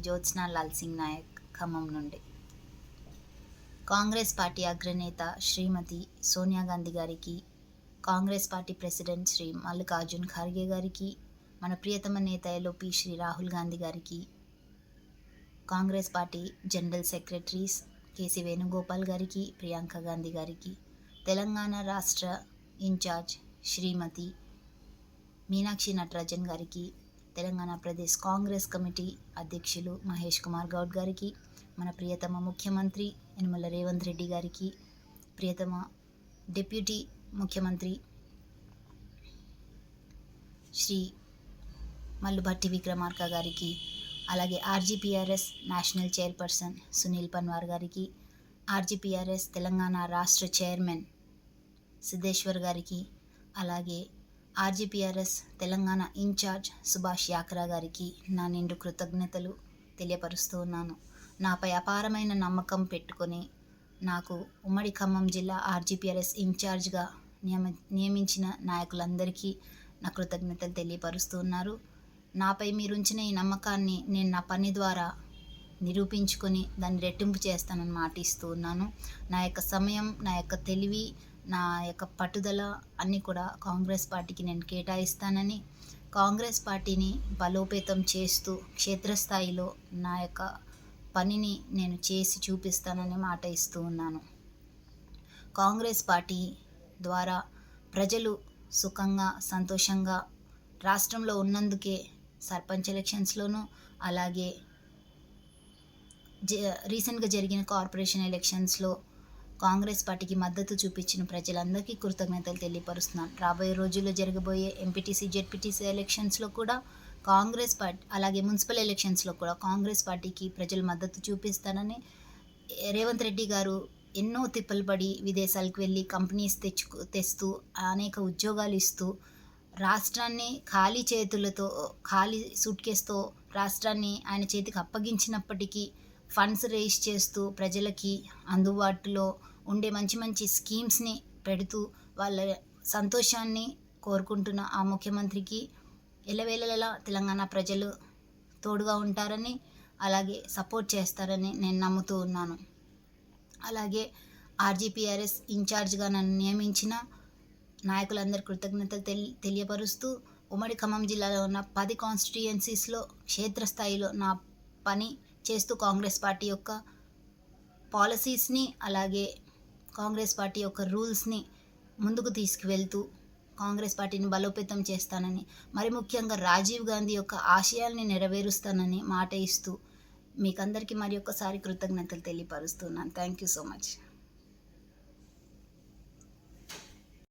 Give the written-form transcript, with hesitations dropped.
జ్యోత్స్నా లాల్ సింగ్ నాయక్ ఖమ్మం నుండి. కాంగ్రెస్ పార్టీ అగ్రనేత శ్రీమతి సోనియా గాంధీ గారికి, కాంగ్రెస్ పార్టీ ప్రెసిడెంట్ శ్రీ మల్లికార్జున్ ఖర్గే గారికి, మన ప్రియతమ నేత ఎల్ఓపి శ్రీ రాహుల్ గాంధీ గారికి, Congress party general secretaries KC Venugopal గారికి, ప్రియాంక గాంధీ గారికి, తెలంగాణ రాష్ట్ర ఇన్ఛార్జ్ శ్రీమతి మీనాక్షి నటరాజన్ గారికి, తెలంగాణ ప్రదేశ్ కాంగ్రెస్ కమిటీ అధ్యక్షులు మహేష్ కుమార్ గౌడ్ గారికి, మన ప్రియతమ ముఖ్యమంత్రి యనమల రేవంత్ రెడ్డి గారికి, ప్రియతమ డిప్యూటీ ముఖ్యమంత్రి శ్రీ మల్లుభట్టి విక్రమార్క గారికి, అలాగే ఆర్జీపీఆర్ఎస్ నేషనల్ చైర్పర్సన్ సునీల్ పన్వార్ గారికి, ఆర్జీపీఆర్ఎస్ తెలంగాణ రాష్ట్ర చైర్మన్ సిద్ధేశ్వర్ గారికి, అలాగే ఆర్జీపీఆర్ఎస్ తెలంగాణ ఇన్ఛార్జ్ సుభాష్ యాకరా గారికి నా నిండు కృతజ్ఞతలు తెలియపరుస్తూ ఉన్నాను. నాపై అపారమైన నమ్మకం పెట్టుకొని నాకు ఉమ్మడి ఖమ్మం జిల్లా ఆర్జీపీఆర్ఎస్ ఇన్ఛార్జ్గా నియమించిన నాయకులందరికీ నా కృతజ్ఞతలు తెలియపరుస్తూ ఉన్నారు. నాపై మీరుంచిన ఈ నమ్మకాన్ని నేను నా పని ద్వారా నిరూపించుకొని దాన్ని రెట్టింపు చేస్తానని మాటిస్తూ ఉన్నాను. నా యొక్క సమయం, నా యొక్క తెలివి, నా యొక్క పట్టుదల అన్నీ కూడా కాంగ్రెస్ పార్టీకి నేను కేటాయిస్తానని, కాంగ్రెస్ పార్టీని బలోపేతం చేస్తూ క్షేత్రస్థాయిలో నా యొక్క పనిని నేను చేసి చూపిస్తానని మాట ఇస్తూ ఉన్నాను. కాంగ్రెస్ పార్టీ ద్వారా ప్రజలు సుఖంగా, సంతోషంగా రాష్ట్రంలో ఉన్నందుకే సర్పంచ్ ఎలక్షన్స్లోనూ, అలాగే రీసెంట్గా జరిగిన కార్పొరేషన్ ఎలక్షన్స్లో కాంగ్రెస్ పార్టీకి మద్దతు చూపించిన ప్రజలందరికీ కృతజ్ఞతలు తెలియపరుస్తున్నాను. రాబోయే రోజుల్లో జరగబోయే ఎంపీటీసీ, జెడ్పీటీసీ ఎలక్షన్స్లో కూడా కాంగ్రెస్ పార్టీ, అలాగే మున్సిపల్ ఎలక్షన్స్లో కూడా కాంగ్రెస్ పార్టీకి ప్రజలు మద్దతు చూపిస్తానని, రేవంత్ రెడ్డి గారు ఎన్నో తిప్పలు పడి విదేశాలకు వెళ్ళి కంపెనీస్ తెస్తూ అనేక ఉద్యోగాలు ఇస్తూ రాష్ట్రాన్ని ఖాళీ సూట్ కేసుతో రాష్ట్రాన్ని ఆయన చేతికి అప్పగించినప్పటికీ ఫండ్స్ రేస్ చేస్తూ ప్రజలకి అందుబాటులో ఉండే మంచి మంచి స్కీమ్స్ని పెడుతూ వాళ్ళ సంతోషాన్ని కోరుకుంటున్న ఆ ముఖ్యమంత్రికి ఎల్లవేళలా తెలంగాణ ప్రజలు తోడుగా ఉంటారని, అలాగే సపోర్ట్ చేస్తారని నేను నమ్ముతూ ఉన్నాను. అలాగే ఆర్జీపీఆర్ఎస్ ఇన్ఛార్జ్గా నన్ను నియమించిన నాయకులందరి కృతజ్ఞతలు తెలియపరుస్తూ ఉమ్మడి ఖమ్మం జిల్లాలో ఉన్న 10 కాన్స్టిట్యుయెన్సీస్లో క్షేత్రస్థాయిలో నా పని చేస్తూ కాంగ్రెస్ పార్టీ యొక్క పాలసీస్ని, అలాగే కాంగ్రెస్ పార్టీ యొక్క రూల్స్ని ముందుకు తీసుకువెళ్తూ కాంగ్రెస్ పార్టీని బలోపేతం చేస్తానని, మరి ముఖ్యంగా రాజీవ్ గాంధీ యొక్క ఆశయాల్ని నెరవేరుస్తానని మాట ఇస్తూ మీకందరికీ మరి ఒక్కసారి కృతజ్ఞతలు తెలియపరుస్తున్నాను. Thank you so much.